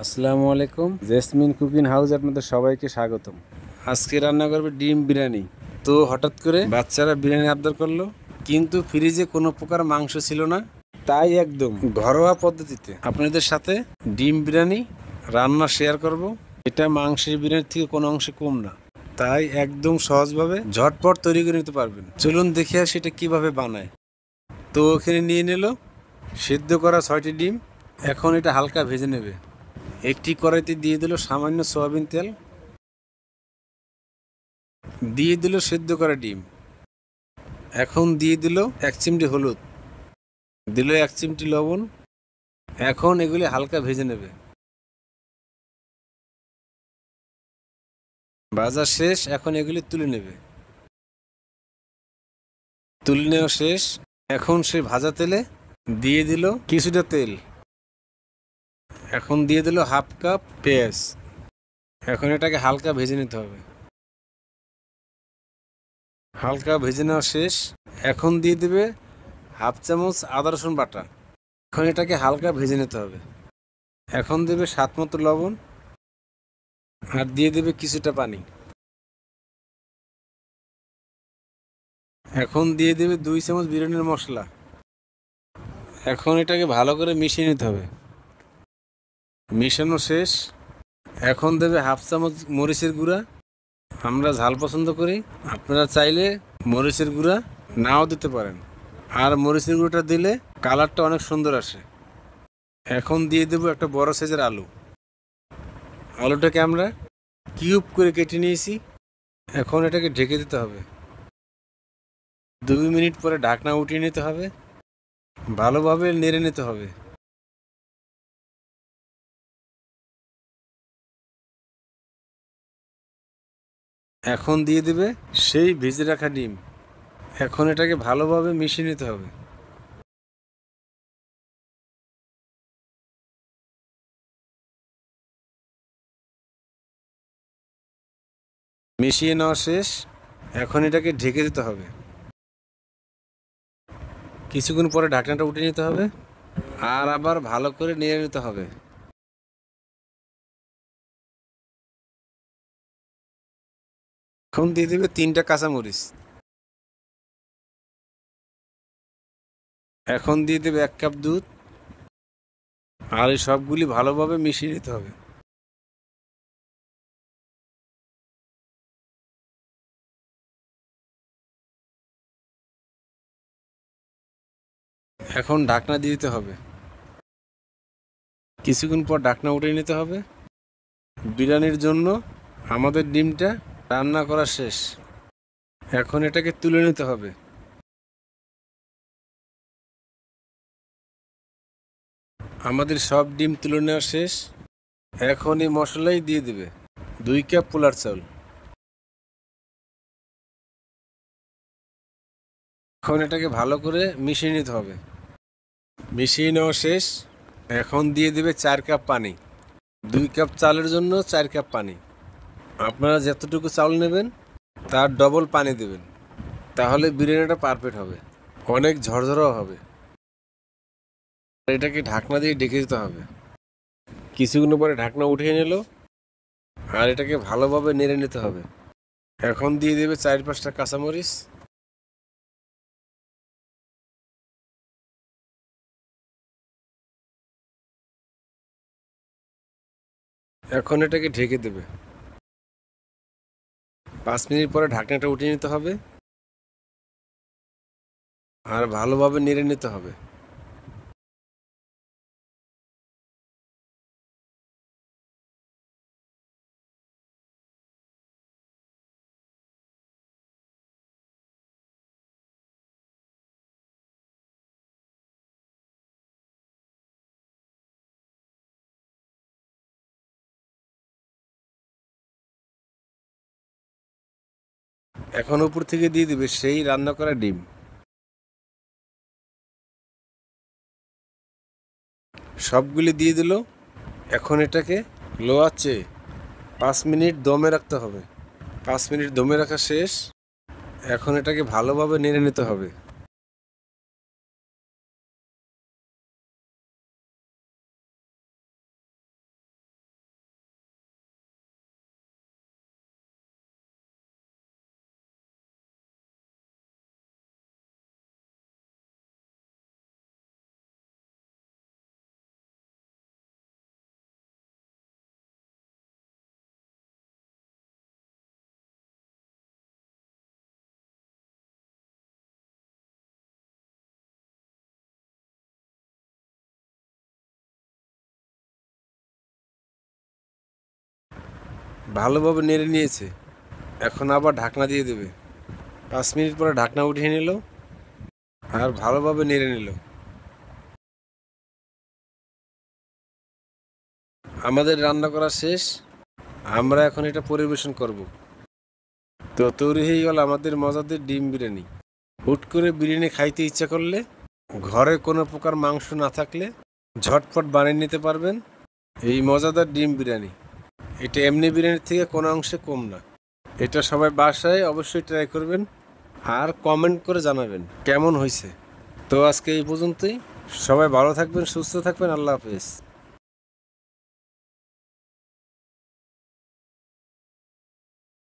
আসসালামু আলাইকুম, jasmine cooking house আপনাদের সবাইকে স্বাগতম। আজকে রান্না করবে ডিম বিরিয়ানি। তো হঠাৎ করে বাচ্চারা বিরিয়ানি আবদার করলো, কিন্তু ফ্রিজে কোনো প্রকার মাংস ছিল না। তাই একদম ঘরোয়া পদ্ধতিতে আপনাদের সাথে ডিম বিরিয়ানি রান্না শেয়ার করব। এটা মাংসের বিরিয়ানির থেকে কোনো অংশে কম না, তাই একদম সহজভাবে ঝটপট তৈরি করে নিতে পারবেন। চলুন দেখে আসি এটা কীভাবে বানায়। তো ওখানে নিয়ে নিল সিদ্ধ করা 6টি ডিম। এখন এটা হালকা ভেজে নেবে। একটি কড়াইতে দিয়ে দিল সামান্য সয়াবিন তেল, দিয়ে দিল সেদ্ধ করা ডিম। এখন দিয়ে দিল 1 চিমটি হলুদ, দিল 1 চিমটি লবণ। এখন এগুলি হালকা ভেজে নেবে। ভাজা শেষ, এখন এগুলি তুলে নেবে। তুলে নেওয়া শেষ। এখন সেই ভাজা তেলে দিয়ে দিল কিছুটা তেল। এখন দিয়ে দিল হাফ কাপ পেঁয়াজ। এখন এটাকে হালকা ভেজে নিতে হবে। হালকা ভেজে নেওয়া শেষ। এখন দিয়ে দেবে হাফ চামচ আদা রসুন বাটা। এখন এটাকে হালকা ভেজে নিতে হবে। এখন দেবে স্বাদ মতো লবণ, আর দিয়ে দেবে কিছুটা পানি। এখন দিয়ে দেবে 2 চামচ বিরিয়ানির মশলা। এখন এটাকে ভালো করে মিশিয়ে নিতে হবে। মিশানো শেষ। এখন দেবে হাফ চামচ মরিচের গুঁড়া। আমরা ঝাল পছন্দ করি, আপনারা চাইলে মরিচের গুঁড়া নাও দিতে পারেন, আর মরিচের গুঁড়োটা দিলে কালারটা অনেক সুন্দর আসে। এখন দিয়ে দেবো একটা বড় সাইজের আলু। আলুটাকে আমরা কিউব করে কেটে নিয়েছি। এখন এটাকে ঢেকে দিতে হবে। 2 মিনিট পরে ঢাকনা উঠিয়ে নিতে হবে। ভালোভাবে নেড়ে নিতে হবে। এখন দিয়ে দেবে সেই ভেজে রাখা ডিম। এখন এটাকে ভালোভাবে মিশিয়ে নিতে হবে। মিশিয়ে নেওয়া শেষ। এখন এটাকে ঢেকে দিতে হবে। কিছুক্ষণ পরে ঢাকনাটা উঠিয়ে নিতে হবে, আর আবার ভালো করে নেড়ে নিতে হবে। এখন দিয়ে দেবে 3টা কাঁচামরিচ। এখন দিয়ে দেবে 1 কাপ দুধ, আর এই সবগুলি ভালোভাবে মিশিয়ে নিতে হবে। এখন ঢাকনা দিয়ে দিতে হবে। কিছুক্ষণ পর ঢাকনা উঠিয়ে নিতে হবে। বিরিয়ানির জন্য আমাদের ডিমটা রান্না করা শেষ। এখন এটাকে তুলে নিতে হবে। আমাদের সব ডিম তুলে নেওয়া শেষ। এখন এই মশলাই দিয়ে দেবে 2 কাপ পোলার চাউল। এখন এটাকে ভালো করে মিশিয়ে নিতে হবে। মিশিয়ে নেওয়া শেষ। এখন দিয়ে দেবে 4 কাপ পানি। 2 কাপ চালের জন্য 4 কাপ পানি। আপনারা যতটুকু চাউল নেবেন তার ডবল পানি দেবেন, তাহলে বিরিয়ানিটা পারফেক্ট হবে, অনেক ঝরঝরাও হবে। এটাকে ঢাকনা দিয়ে ঢেকে দিতে হবে। কিছুক্ষণ পরে ঢাকনা উঠিয়ে নিল, আর এটাকে ভালোভাবে নেড়ে নিতে হবে। এখন দিয়ে দেবে 4-5টা কাঁচামরিচ। এখন এটাকে ঢেকে দেবে। 5 মিনিট পরে ঢাকনাটা উঠিয়ে নিতে হবে, আর ভালোভাবে নেড়ে নিতে হবে। এখন উপর থেকে দিয়ে দিবে সেই রান্না করা ডিম। সবগুলি দিয়ে দিল। এখন এটাকে লো আঁচে 5 মিনিট দমে রাখতে হবে। 5 মিনিট দমে রাখা শেষ। এখন এটাকে ভালোভাবে নেড়ে নিতে হবে। ভালোভাবে নেড়ে নিয়েছে। এখন আবার ঢাকনা দিয়ে দেবে। 5 মিনিট পরে ঢাকনা উঠিয়ে নিল আর ভালোভাবে নেড়ে নিল। আমাদের রান্না করা শেষ, আমরা এখন এটা পরিবেশন করব। তো তৈরি হয়ে গেল আমাদের মজাদার ডিম বিরিয়ানি। হুট করে বিরিয়ানি খাইতে ইচ্ছা করলে, ঘরে কোনো প্রকার মাংস না থাকলে ঝটপট বানিয়ে নিতে পারবেন এই মজাদার ডিম বিরিয়ানি। এটা এমনি বিরিয়ানির থেকে কোনো অংশে কম না। এটা সবাই বাসায় অবশ্যই ট্রাই করবেন আর কমেন্ট করে জানাবেন কেমন হয়েছে। তো আজকে এই পর্যন্তই। সবাই ভালো থাকবেন, সুস্থ থাকবেন। আল্লাহ হাফেজ।